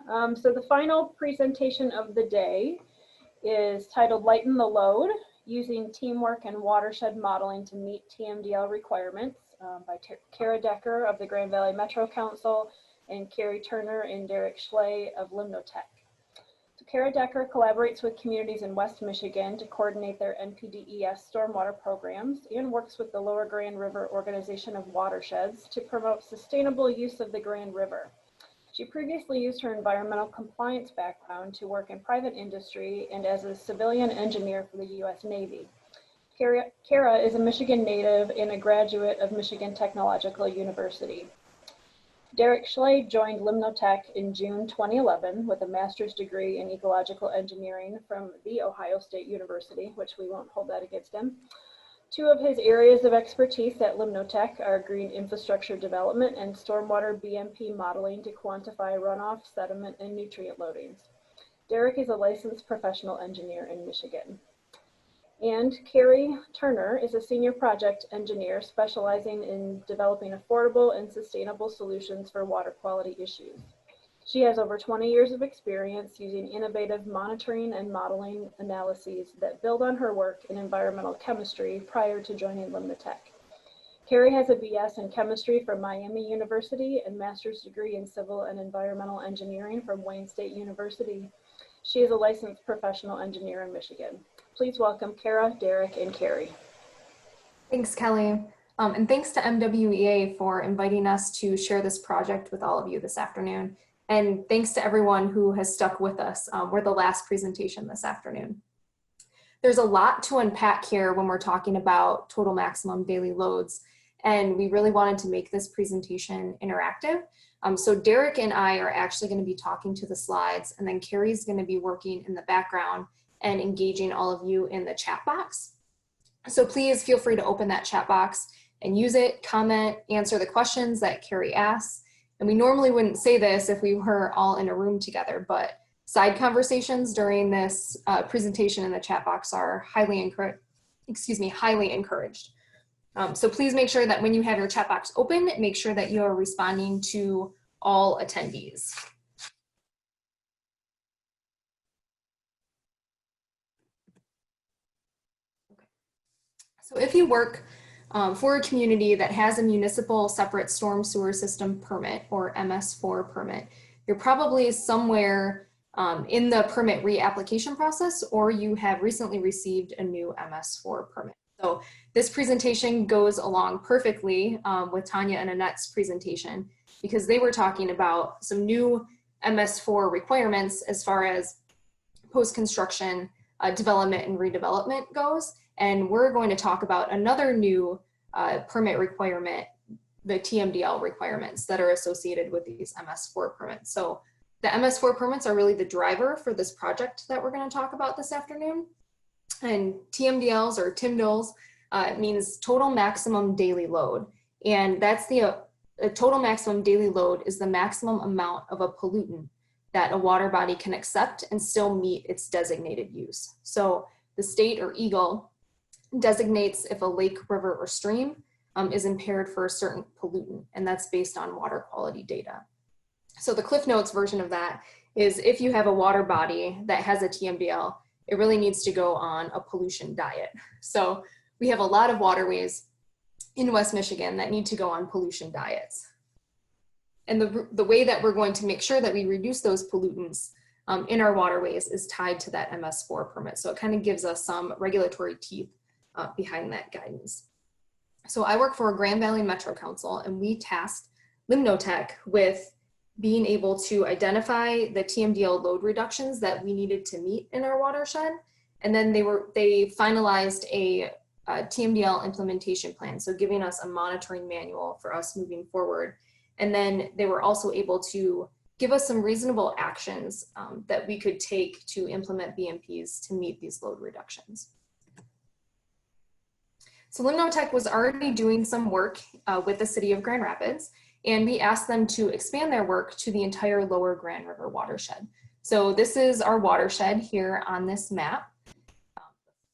So the final presentation of the day is titled Lighten the Load, Using Teamwork and Watershed Modeling to Meet TMDL Requirements by Cara of the Grand Valley Metro Council and Carrie Turner and Derek Schlea of LimnoTech. So Cara collaborates with communities in West Michigan to coordinate their NPDES stormwater programs and works with the Lower Grand River Organization of Watersheds to promote sustainable use of the Grand River. She previously used her environmental compliance background to work in private industry and as a civilian engineer for the U.S. Navy. Cara is a Michigan native and a graduate of Michigan Technological University. Derek Schlea joined LimnoTech in June 2011 with a master's degree in ecological engineering from The Ohio State University, which we won't hold that against him. Two of his areas of expertise at LimnoTech are green infrastructure development and stormwater BMP modeling to quantify runoff, sediment, and nutrient loadings. Derek is a licensed professional engineer in Michigan. And Carrie Turner is a senior project engineer specializing in developing affordable and sustainable solutions for water quality issues. She has over 20 years of experience using innovative monitoring and modeling analyses that build on her work in environmental chemistry prior to joining LimnoTech. Carrie has a BS in chemistry from Miami University and master's degree in civil and environmental engineering from Wayne State University. She is a licensed professional engineer in Michigan. Please welcome Cara, Derek, and Carrie. Thanks, Kelly. And thanks to MWEA for inviting us to share this project with all of you this afternoon. And thanks to everyone who has stuck with us. We're the last presentation this afternoon. There's a lot to unpack here when we're talking about total maximum daily loads, and we really wanted to make this presentation interactive. So Derek and I are actually going to be talking to the slides, and then Carrie's going to be working in the background and engaging all of you in the chat box. So please feel free to open that chat box and use it, comment, answer the questions that Carrie asks. And we normally wouldn't say this if we were all in a room together, but side conversations during this presentation in the chat box are highly encouraged. So please make sure that when you have your chat box open, make sure that you are responding to all attendees. Okay. So if you work for a community that has a municipal separate storm sewer system permit or MS4 permit, you're probably somewhere in the permit reapplication process, or you have recently received a new MS4 permit. So this presentation goes along perfectly with Tanya and Annette's presentation, because they were talking about some new MS4 requirements as far as post-construction development and redevelopment goes. And we're going to talk about another new permit requirement, the TMDL requirements that are associated with these MS4 permits. So the MS4 permits are really the driver for this project that we're going to talk about this afternoon. And TMDLs or TMDLs means total maximum daily load. And that's the total maximum daily load is the maximum amount of a pollutant that a water body can accept and still meet its designated use. So the state or EGLE designates if a lake, river, or stream is impaired for a certain pollutant, and that's based on water quality data. So the Cliff Notes version of that is if you have a water body that has a TMDL, it really needs to go on a pollution diet. So we have a lot of waterways in West Michigan that need to go on pollution diets. And the way that we're going to make sure that we reduce those pollutants in our waterways is tied to that MS4 permit. So it kind of gives us some regulatory teeth behind that guidance. So I work for a Grand Valley Metro Council, and we tasked LimnoTech with being able to identify the TMDL load reductions that we needed to meet in our watershed. And then they finalized a TMDL implementation plan, so giving us a monitoring manual for us moving forward. And then they were also able to give us some reasonable actions that we could take to implement BMPs to meet these load reductions. So LimnoTech was already doing some work with the city of Grand Rapids, and we asked them to expand their work to the entire lower Grand River watershed. So this is our watershed here on this map.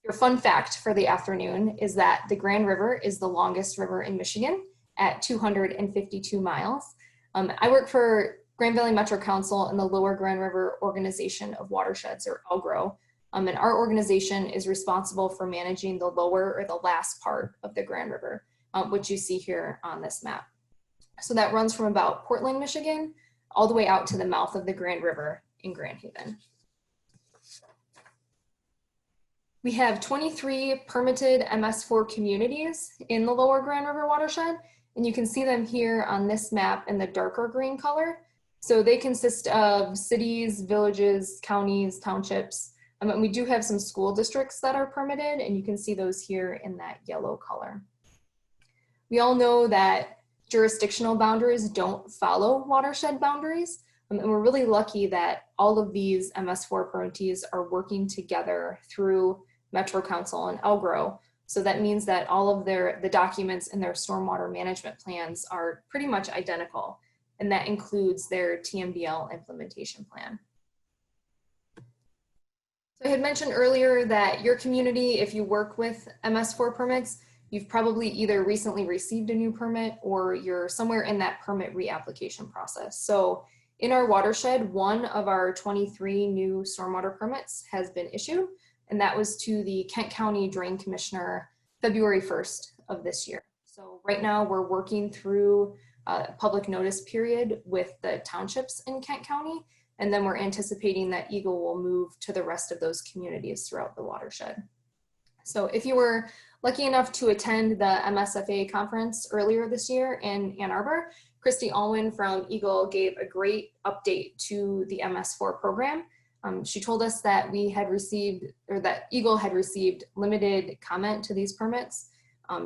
Your fun fact for the afternoon is that the Grand River is the longest river in Michigan at 252 miles. I work for Grand Valley Metro Council and the Lower Grand River Organization of Watersheds, or LGRO. And our organization is responsible for managing the lower or the last part of the Grand River, which you see here on this map. So that runs from about Portland, Michigan, all the way out to the mouth of the Grand River in Grand Haven. We have 23 permitted MS4 communities in the Lower Grand River watershed, and you can see them here on this map in the darker green color. So they consist of cities, villages, counties, townships, and we do have some school districts that are permitted, and you can see those here in that yellow color. We all know that jurisdictional boundaries don't follow watershed boundaries, and we're really lucky that all of these MS4 permittees are working together through Metro Council and LGRO. So that means that all of the documents in their stormwater management plans are pretty much identical, and that includes their TMDL implementation plan. So I had mentioned earlier that your community, if you work with MS4 permits, you've probably either recently received a new permit or you're somewhere in that permit reapplication process. So in our watershed, one of our 23 new stormwater permits has been issued, and that was to the Kent County Drain Commissioner February 1st of this year. So right now we're working through a public notice period with the townships in Kent County, and then we're anticipating that Eagle will move to the rest of those communities throughout the watershed. So if you were lucky enough to attend the MSFA conference earlier this year in Ann Arbor, Christy Alwyn from Eagle gave a great update to the MS4 program. She told us that we had received, or that Eagle had received limited comment to these permits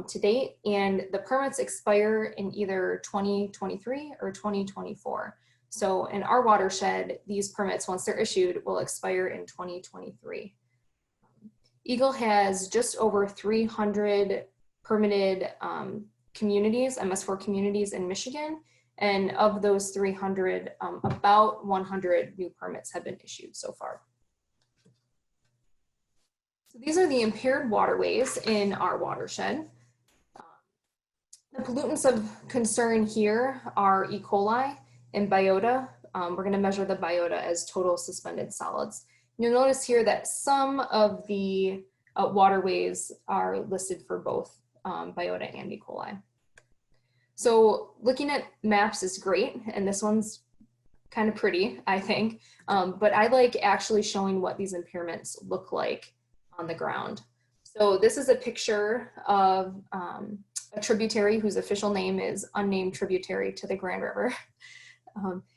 to date, and the permits expire in either 2023 or 2024. So in our watershed, these permits, once they're issued, will expire in 2023. Eagle has just over 300 permitted communities, MS4 communities in Michigan. And of those 300, about 100 new permits have been issued so far. So these are the impaired waterways in our watershed. The pollutants of concern here are E. coli and biota. We're going to measure the biota as total suspended solids. You'll notice here that some of the waterways are listed for both biota and E. coli. So looking at maps is great, and this one's kind of pretty, I think, but I like actually showing what these impairments look like on the ground. So this is a picture of a tributary whose official name is Unnamed Tributary to the Grand River.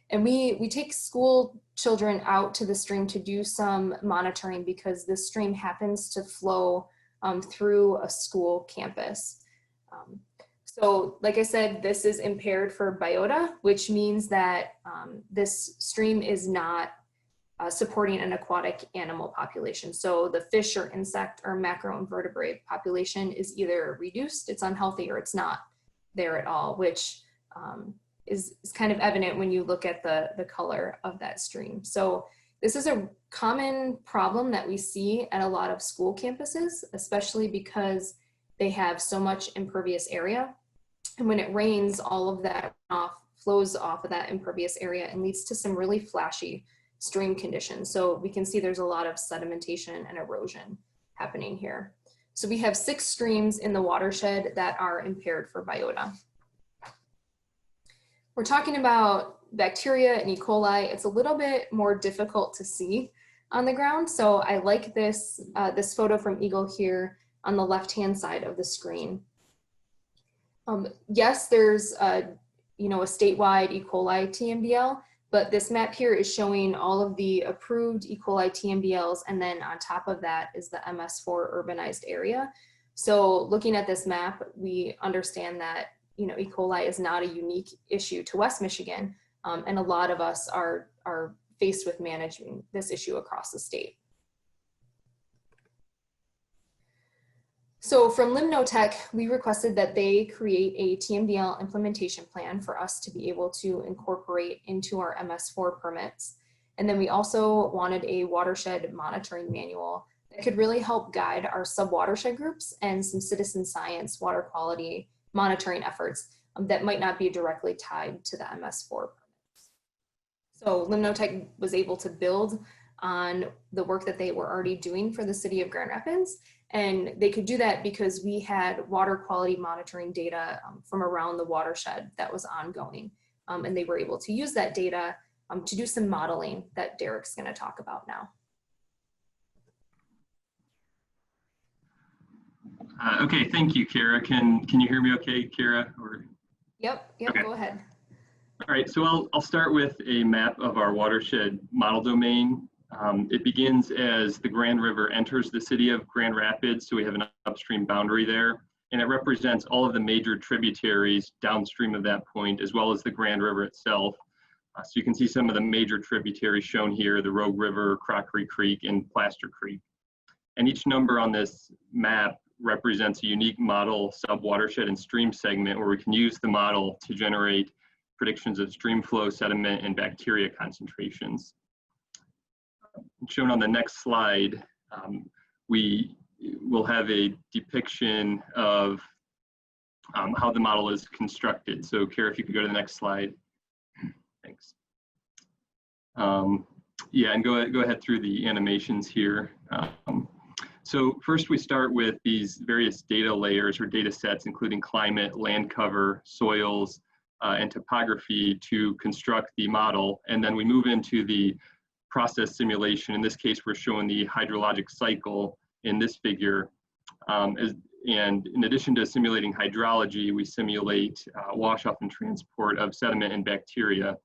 And we take school children out to the stream to do some monitoring because this stream happens to flow through a school campus. So like I said, this is impaired for biota, which means that this stream is not supporting an aquatic animal population. So the fish or insect or macroinvertebrate population is either reduced, it's unhealthy, or it's not there at all, which is kind of evident when you look at the color of that stream. So this is a common problem that we see at a lot of school campuses, especially because they have so much impervious area. And when it rains, all of that flows off of that impervious area and leads to some really flashy stream conditions. So we can see there's a lot of sedimentation and erosion happening here. So we have 6 streams in the watershed that are impaired for biota. We're talking about bacteria and E. coli. It's a little bit more difficult to see on the ground. So I like this, this photo from Eagle here on the left-hand side of the screen. Yes, there's a statewide E. coli TMDL, but this map here is showing all of the approved E. coli TMDLs, and then on top of that is the MS4 urbanized area. So looking at this map, we understand that E. coli is not a unique issue to West Michigan, and a lot of us are faced with managing this issue across the state. So from LimnoTech, we requested that they create a TMDL implementation plan for us to be able to incorporate into our MS4 permits. And then we also wanted a watershed monitoring manual that could really help guide our sub-watershed groups and some citizen science water quality monitoring efforts that might not be directly tied to the MS4 permits. So LimnoTech was able to build on the work that they were already doing for the city of Grand Rapids. And they could do that because we had water quality monitoring data from around the watershed that was ongoing. And they were able to use that data to do some modeling that Derek's going to talk about now. Okay, thank you, Cara. Can you hear me okay, Cara? Or... Yep, okay. Go ahead. All right, so I'll start with a map of our watershed model domain. It begins as the Grand River enters the city of Grand Rapids, so we have an upstream boundary there, and it represents all of the major tributaries downstream of that point, as well as the Grand River itself. So you can see some of the major tributaries shown here, the Rogue River, Crockery Creek, and Plaster Creek. And each number on this map represents a unique model sub-watershed and stream segment where we can use the model to generate predictions of stream flow, sediment, and bacteria concentrations. Shown on the next slide, we will have a depiction of how the model is constructed. So Cara, if you could go to the next slide. Thanks. Yeah, and go ahead through the animations here. So first we start with these various data layers or data sets, including climate, land cover, soils, and topography to construct the model. And then we move into the process simulation. In this case, we're showing the hydrologic cycle in this figure. And in addition to simulating hydrology, we simulate wash-off and transport of sediment and bacteria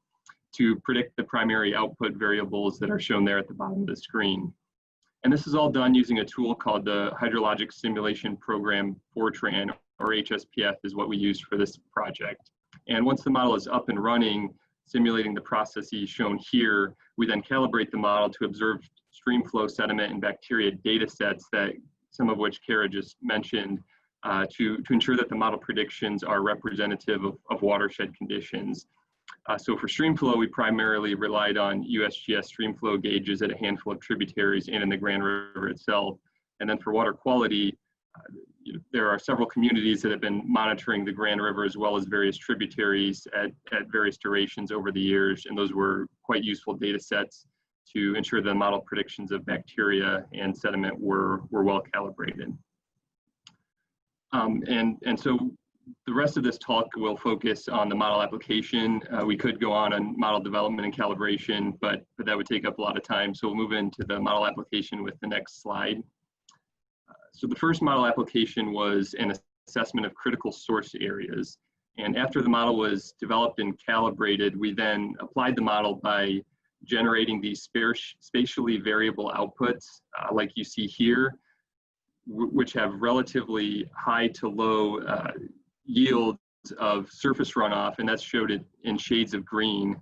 to predict the primary output variables that are shown there at the bottom of the screen. And this is all done using a tool called the Hydrologic Simulation Program Fortran, or HSPF is what we used for this project. And once the model is up and running, simulating the processes shown here, we then calibrate the model to observe stream flow, sediment, and bacteria data sets, that some of which Cara just mentioned, to ensure that the model predictions are representative of watershed conditions. So for stream flow, we primarily relied on USGS stream flow gauges at a handful of tributaries and in the Grand River itself. And then for water quality, there are several communities that have been monitoring the Grand River as well as various tributaries at various durations over the years. And those were quite useful data sets to ensure the model predictions of bacteria and sediment were well calibrated. And so the rest of this talk will focus on the model application. We could go on model development and calibration, but that would take up a lot of time. So we'll move into the model application with the next slide. So the first model application was an assessment of critical source areas. And after the model was developed and calibrated, we then applied the model by generating these spatially variable outputs, like you see here, which have relatively high to low yields of surface runoff, and that's showed in shades of green,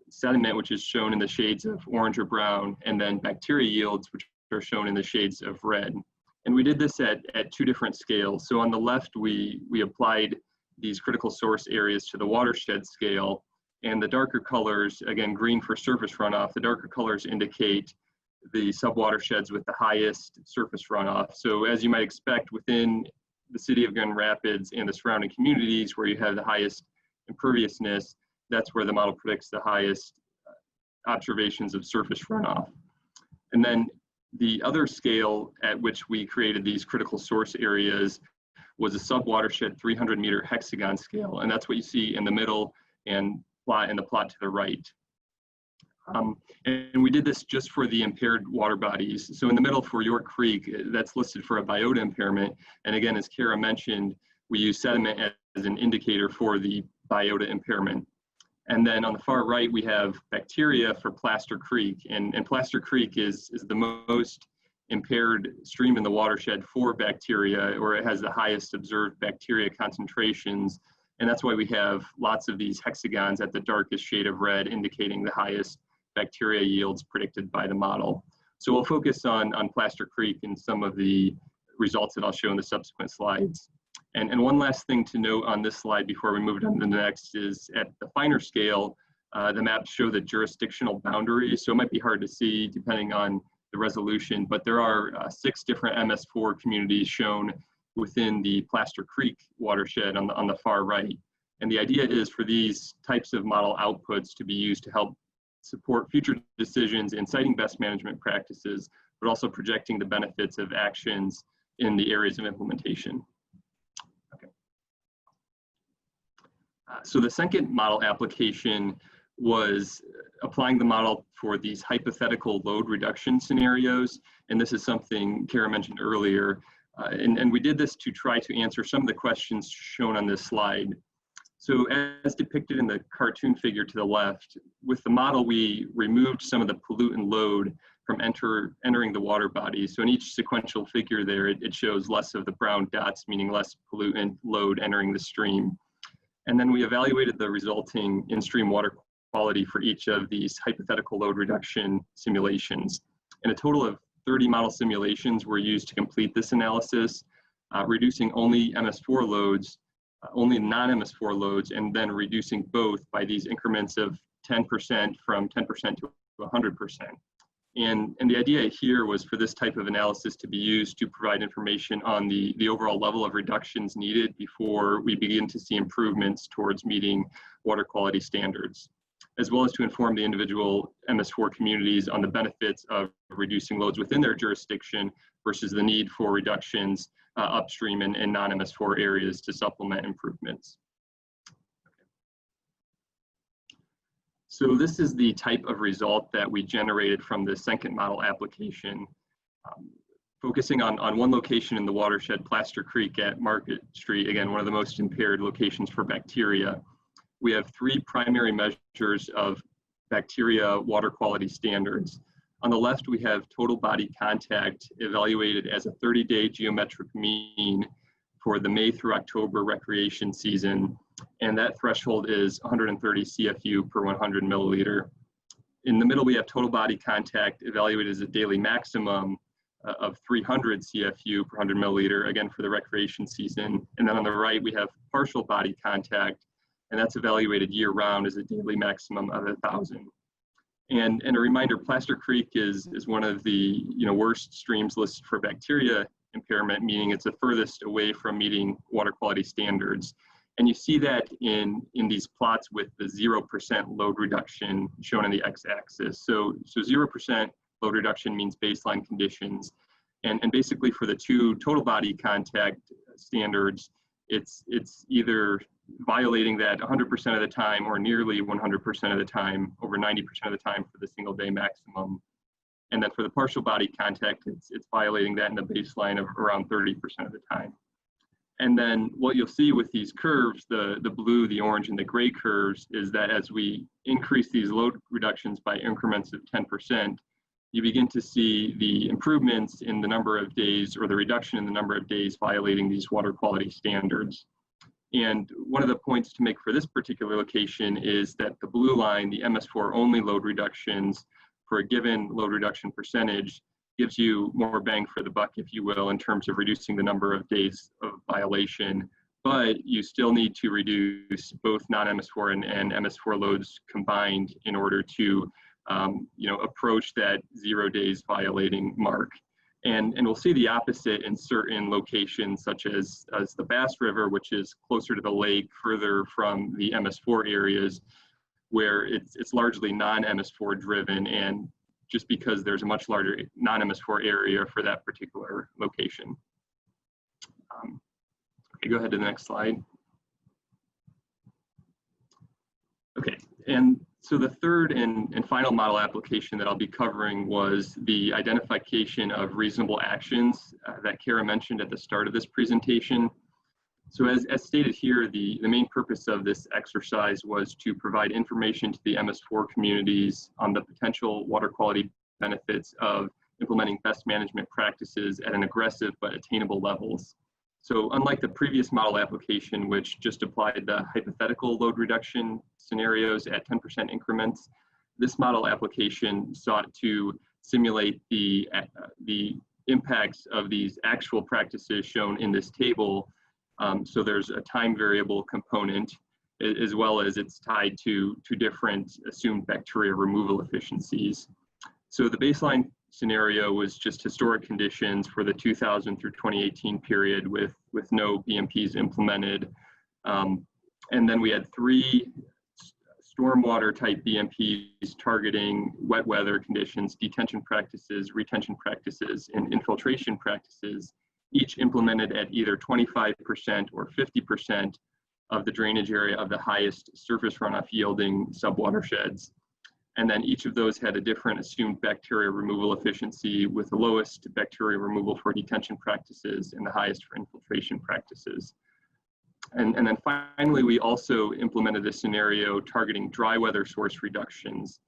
sediment, which is shown in the shades of orange or brown, and then bacteria yields, which are shown in the shades of red. And we did this at two different scales. So on the left, we applied these critical source areas to the watershed scale, and the darker colors, again, green for surface runoff, the darker colors indicate the subwatersheds with the highest surface runoff. So as you might expect, within the city of Grand Rapids and the surrounding communities where you have the highest imperviousness, that's where the model predicts the highest observations of surface runoff. And then the other scale at which we created these critical source areas was a subwatershed 300-meter hexagon scale, and that's what you see in the middle and in the plot to the right. And we did this just for the impaired water bodies. So in the middle for York Creek, that's listed for a biota impairment. And again, as Cara mentioned, we use sediment as an indicator for the biota impairment. And then on the far right, we have bacteria for Plaster Creek. And Plaster Creek is the most impaired stream in the watershed for bacteria, or it has the highest observed bacteria concentrations. And that's why we have lots of these hexagons at the darkest shade of red, indicating the highest bacteria yields predicted by the model. So we'll focus on Plaster Creek and some of the results that I'll show in the subsequent slides. And one last thing to note on this slide before we move on to the next is at the finer scale, the maps show the jurisdictional boundaries. So it might be hard to see depending on the resolution, but there are 6 different MS4 communities shown within the Plaster Creek watershed on the far right. And the idea is for these types of model outputs to be used to help support future decisions in citing best management practices, but also projecting the benefits of actions in the areas of implementation. Okay. So the second model application was applying the model for these hypothetical load reduction scenarios. And this is something Cara mentioned earlier. And we did this to try to answer some of the questions shown on this slide. So as depicted in the cartoon figure to the left, with the model, we removed some of the pollutant load from entering the water body. So in each sequential figure there, it shows less of the brown dots, meaning less pollutant load entering the stream. And then we evaluated the resulting in-stream water quality for each of these hypothetical load reduction simulations. And a total of 30 model simulations were used to complete this analysis, reducing only MS4 loads, only non-MS4 loads, and then reducing both by these increments of 10% from 10% to 100%. And the idea here was for this type of analysis to be used to provide information on the overall level of reductions needed before we begin to see improvements towards meeting water quality standards, as well as to inform the individual MS4 communities on the benefits of reducing loads within their jurisdiction versus the need for reductions upstream in non-MS4 areas to supplement improvements. So this is the type of result that we generated from the second model application. Focusing on one location in the watershed, Plaster Creek at Market Street, again, one of the most impaired locations for bacteria. We have three primary measures of bacteria water quality standards. On the left, we have total body contact evaluated as a 30-day geometric mean for the May through October recreation season, and that threshold is 130 CFU per 100 milliliter. In the middle, we have total body contact evaluated as a daily maximum of 300 CFU per 100 milliliter, again for the recreation season. And then on the right, we have partial body contact, and that's evaluated year-round as a daily maximum of 1,000. And a reminder, Plaster Creek is one of the worst streams listed for bacteria impairment, meaning it's the furthest away from meeting water quality standards. And you see that in these plots with the 0% load reduction shown on the x-axis. So 0% load reduction means baseline conditions. And basically for the two total body contact standards, it's either violating that 100% of the time or nearly 100% of the time, over 90% of the time for the single day maximum. And then for the partial body contact, it's violating that in the baseline of around 30% of the time. And then what you'll see with these curves, the blue, the orange, and the gray curves, is that as we increase these load reductions by increments of 10%, you begin to see the improvements in the number of days, or the reduction in the number of days violating these water quality standards. And one of the points to make for this particular location is that the blue line, the MS4 only load reductions for a given load reduction percentage, gives you more bang for the buck, if you will, in terms of reducing the number of days of violation. But you still need to reduce both non-MS4 and MS4 loads combined in order to approach that 0 days violating mark. And we'll see the opposite in certain locations, such as the Bass River, which is closer to the lake, further from the MS4 areas, where it's largely non-MS4 driven, and just because there's a much larger non-MS4 area for that particular location. Okay, go ahead to the next slide. Okay, and so the third and final model application that I'll be covering was the identification of reasonable actions that Cara mentioned at the start of this presentation. So as stated here, the main purpose of this exercise was to provide information to the MS4 communities on the potential water quality benefits of implementing best management practices at an aggressive but attainable levels. So unlike the previous model application, which just applied the hypothetical load reduction scenarios at 10% increments, this model application sought to simulate the impacts of these actual practices shown in this table. So there's a time variable component, as well as it's tied to different assumed bacteria removal efficiencies. So the baseline scenario was just historic conditions for the 2000 through 2018 period with no BMPs implemented. And then we had three stormwater type BMPs targeting wet weather conditions, detention practices, retention practices, and infiltration practices, each implemented at either 25% or 50% of the drainage area of the highest surface runoff yielding subwatersheds. And then each of those had a different assumed bacteria removal efficiency, with the lowest bacteria removal for detention practices and the highest for infiltration practices. And then finally, we also implemented a scenario targeting dry weather source reductions.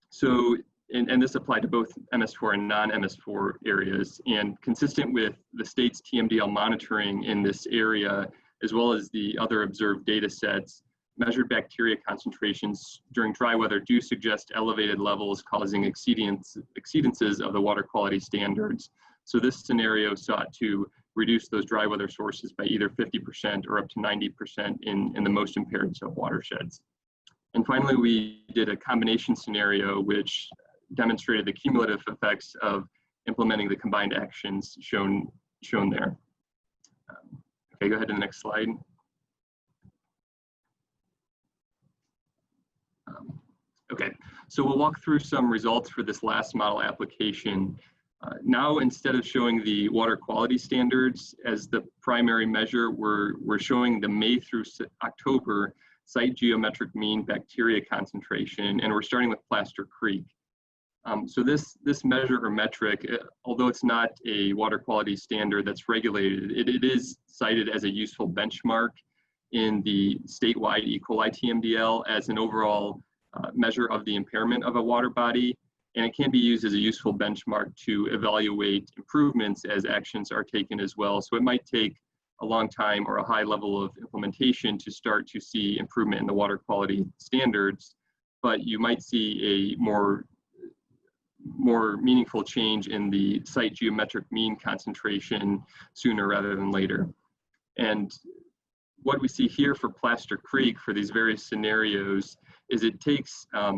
So, and this applied to both MS4 and non-MS4 areas, and consistent with the state's TMDL monitoring in this area, as well as the other observed data sets, measured bacteria concentrations during dry weather do suggest elevated levels causing exceedances of the water quality standards. So this scenario sought to reduce those dry weather sources by either 50% or up to 90% in the most impaired subwatersheds. And finally, we did a combination scenario which demonstrated the cumulative effects of implementing the combined actions shown there. Okay, go ahead to the next slide. Okay, so we'll walk through some results for this last model application. Now, instead of showing the water quality standards as the primary measure, we're showing the May through October site geometric mean bacteria concentration, and we're starting with Plaster Creek. So this measure or metric, although it's not a water quality standard that's regulated, it is cited as a useful benchmark in the statewide E. coli TMDL as an overall measure of the impairment of a water body, and it can be used as a useful benchmark to evaluate improvements as actions are taken as well. So it might take a long time or a high level of implementation to start to see improvement in the water quality standards, but you might see a more meaningful change in the site geometric mean concentration sooner rather than later. And what we see here for Plaster Creek for these various scenarios is it takes a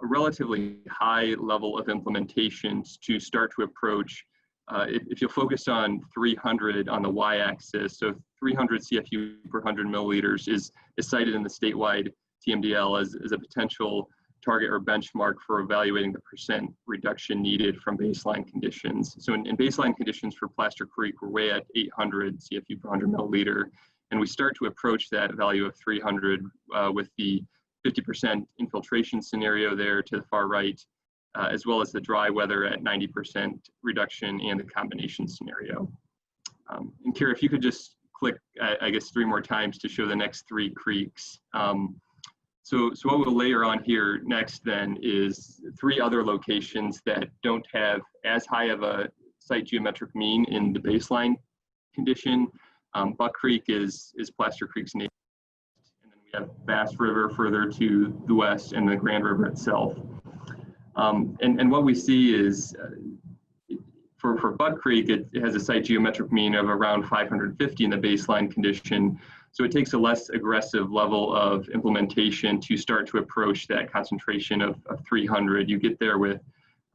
relatively high level of implementations to start to approach, if you'll focus on 300 on the y-axis, so 300 CFU per 100 milliliters is cited in the statewide TMDL as a potential target or benchmark for evaluating the percent reduction needed from baseline conditions. So in baseline conditions for Plaster Creek, we're way at 800 CFU per 100 milliliter, and we start to approach that value of 300 with the 50% infiltration scenario there to the far right, as well as the dry weather at 90% reduction and the combination scenario. And Cara, if you could just click, I guess, 3 more times to show the next 3 creeks. So what we'll layer on here next then is 3 other locations that don't have as high of a site geometric mean in the baseline condition. Buck Creek is Plaster Creek's neighbor. We have Bass River further to the west and the Grand River itself. And what we see is for Buck Creek, it has a site geometric mean of around 550 in the baseline condition. So it takes a less aggressive level of implementation to start to approach that concentration of 300. You get there with,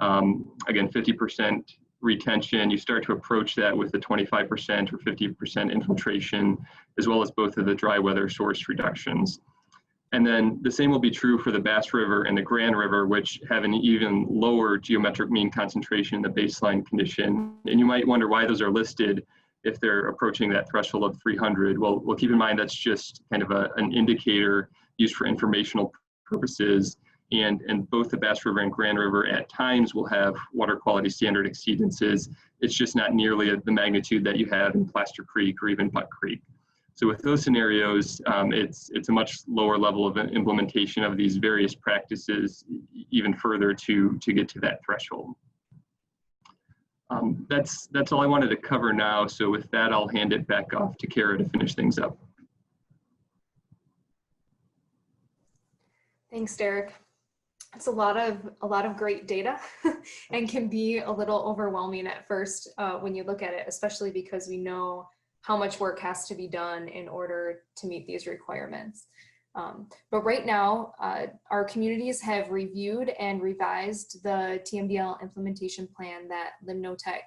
again, 50% retention. You start to approach that with the 25% or 50% infiltration, as well as both of the dry weather source reductions. And then the same will be true for the Bass River and the Grand River, which have an even lower geometric mean concentration in the baseline condition. And you might wonder why those are listed if they're approaching that threshold of 300. Well, keep in mind that's just kind of an indicator used for informational purposes. And both the Bass River and Grand River at times will have water quality standard exceedances. It's just not nearly the magnitude that you have in Plaster Creek or even Buck Creek. So with those scenarios, it's a much lower level of implementation of these various practices, even further to get to that threshold. That's all I wanted to cover now. So with that, I'll hand it back off to Cara to finish things up. Thanks, Derek. It's a lot of great data and can be a little overwhelming at first when you look at it, especially because we know how much work has to be done in order to meet these requirements. But right now, our communities have reviewed and revised the TMDL implementation plan that LimnoTech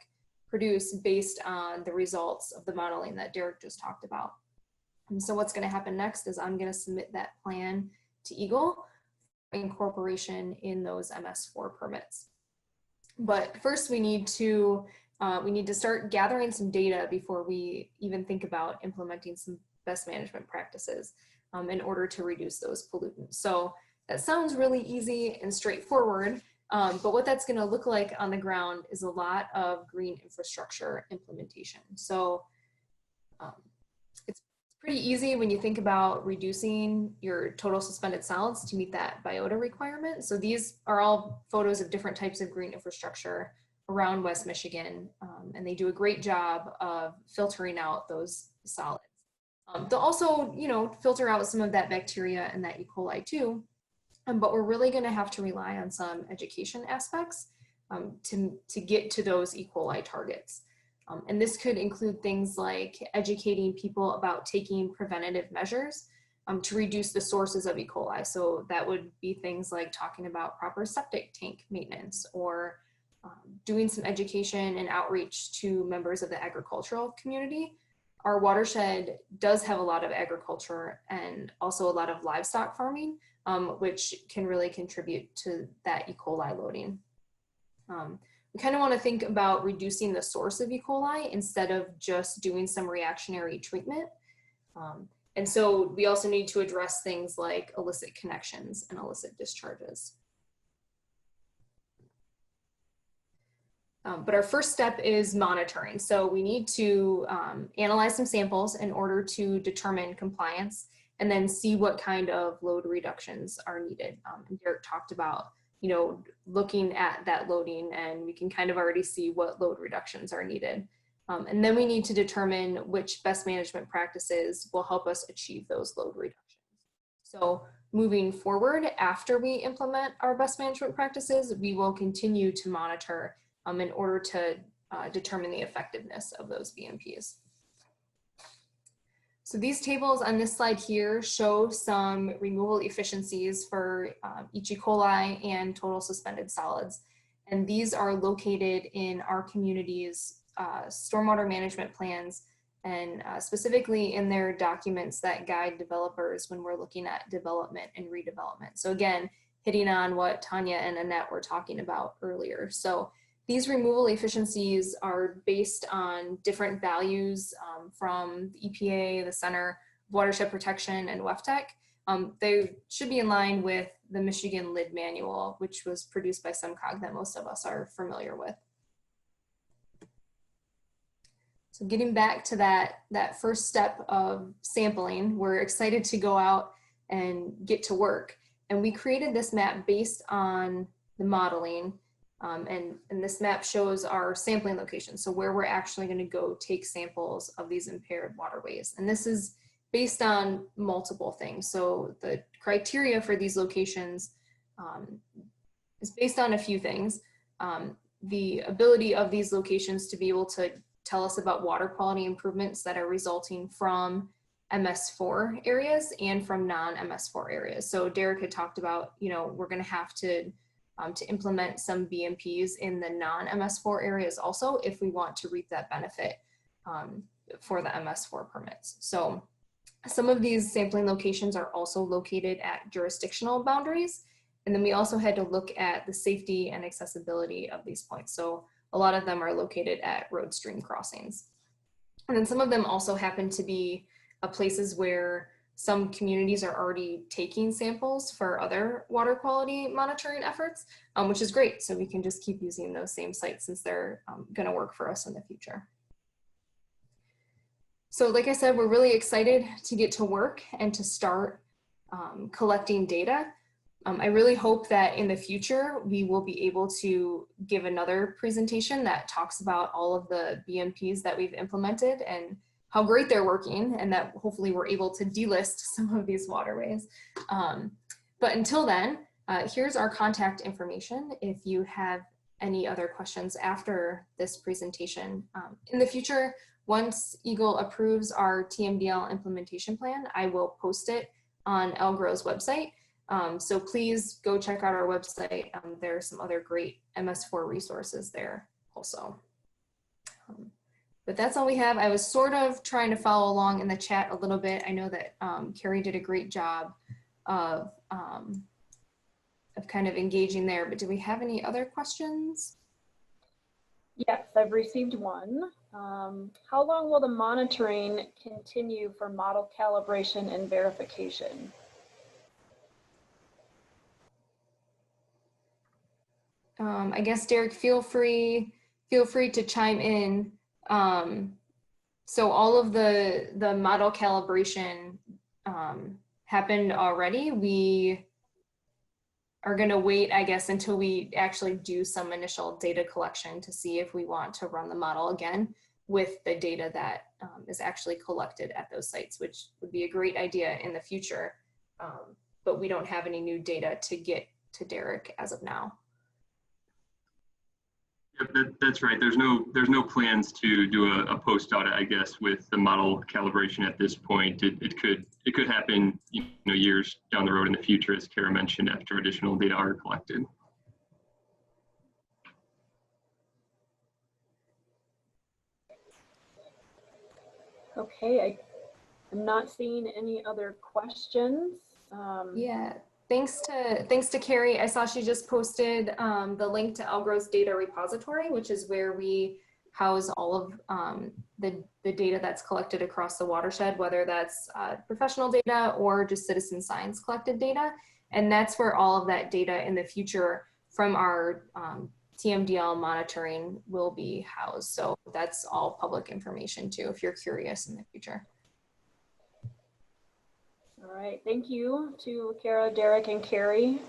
produced based on the results of the modeling that Derek just talked about. And so what's going to happen next is I'm going to submit that plan to Eagle incorporation in those MS4 permits. But first we need to start gathering some data before we even think about implementing some best management practices in order to reduce those pollutants. So that sounds really easy and straightforward, but what that's going to look like on the ground is a lot of green infrastructure implementation. So it's pretty easy when you think about reducing your total suspended solids to meet that biota requirement. So these are all photos of different types of green infrastructure around West Michigan, and they do a great job of filtering out those solids. They'll also, filter out some of that bacteria and that E. coli too, but we're really going to have to rely on some education aspects to get to those E. coli targets. And this could include things like educating people about taking preventative measures to reduce the sources of E. coli. So that would be things like talking about proper septic tank maintenance, or doing some education and outreach to members of the agricultural community. Our watershed does have a lot of agriculture and also a lot of livestock farming, which can really contribute to that E. coli loading. We kind of want to think about reducing the source of E. coli instead of just doing some reactionary treatment. And so we also need to address things like illicit connections and illicit discharges. But our first step is monitoring. So we need to analyze some samples in order to determine compliance and then see what kind of load reductions are needed. And Derek talked about, looking at that loading, and we can kind of already see what load reductions are needed. And then we need to determine which best management practices will help us achieve those load reductions. So moving forward, after we implement our best management practices, we will continue to monitor in order to determine the effectiveness of those BMPs. So these tables on this slide here show some removal efficiencies for each E. coli and total suspended solids. And these are located in our community's stormwater management plans, and specifically in their documents that guide developers when we're looking at development and redevelopment. So again, hitting on what Tanya and Annette were talking about earlier. So these removal efficiencies are based on different values from the EPA, the Center for Watershed Protection, and WEFTEC. They should be in line with the Michigan Lid Manual, which was produced by SEMCOG that most of us are familiar with. So getting back to that first step of sampling, we're excited to go out and get to work. And we created this map based on the modeling. And this map shows our sampling locations, so where we're actually going to go take samples of these impaired waterways. And this is based on multiple things. So the criteria for these locations is based on a few things. The ability of these locations to be able to tell us about water quality improvements that are resulting from MS4 areas and from non-MS4 areas. So Derek had talked about, we're going to have to implement some BMPs in the non-MS4 areas also if we want to reap that benefit for the MS4 permits. So some of these sampling locations are also located at jurisdictional boundaries. And then we also had to look at the safety and accessibility of these points. So a lot of them are located at road stream crossings. And then some of them also happen to be places where some communities are already taking samples for other water quality monitoring efforts, which is great. So we can just keep using those same sites since they're going to work for us in the future. So like I said, we're really excited to get to work and to start collecting data. I really hope that in the future, we will be able to give another presentation that talks about all of the BMPs that we've implemented and how great they're working, and that hopefully we're able to delist some of these waterways. But until then, here's our contact information if you have any other questions after this presentation. In the future, once Eagle approves our TMDL implementation plan, I will post it on LGRO's website. So please go check out our website. There are some other great MS4 resources there also. But that's all we have. I was sort of trying to follow along in the chat a little bit. I know that Carrie did a great job of kind of engaging there. But do we have any other questions? Yes, I've received one. How long will the monitoring continue for model calibration and verification? I guess Derek, feel free to chime in. So all of the model calibration happened already. We are going to wait, I guess, until we actually do some initial data collection to see if we want to run the model again with the data that is actually collected at those sites, which would be a great idea in the future. But we don't have any new data to get to Derek as of now. Yep, that's right. There's no plans to do a post audit, I guess, with the model calibration at this point. It could happen, years down the road in the future, as Cara mentioned, after additional data are collected. Okay, I'm not seeing any other questions. Yeah. Thanks to Carrie. I saw she just posted the link to Algro's data repository, which is where we house all of the data that's collected across the watershed, whether that's professional data or just citizen science collected data. And that's where all of that data in the future from our TMDL monitoring will be housed. So that's all public information too, if you're curious in the future. All right, thank you to Cara, Derek, and Carrie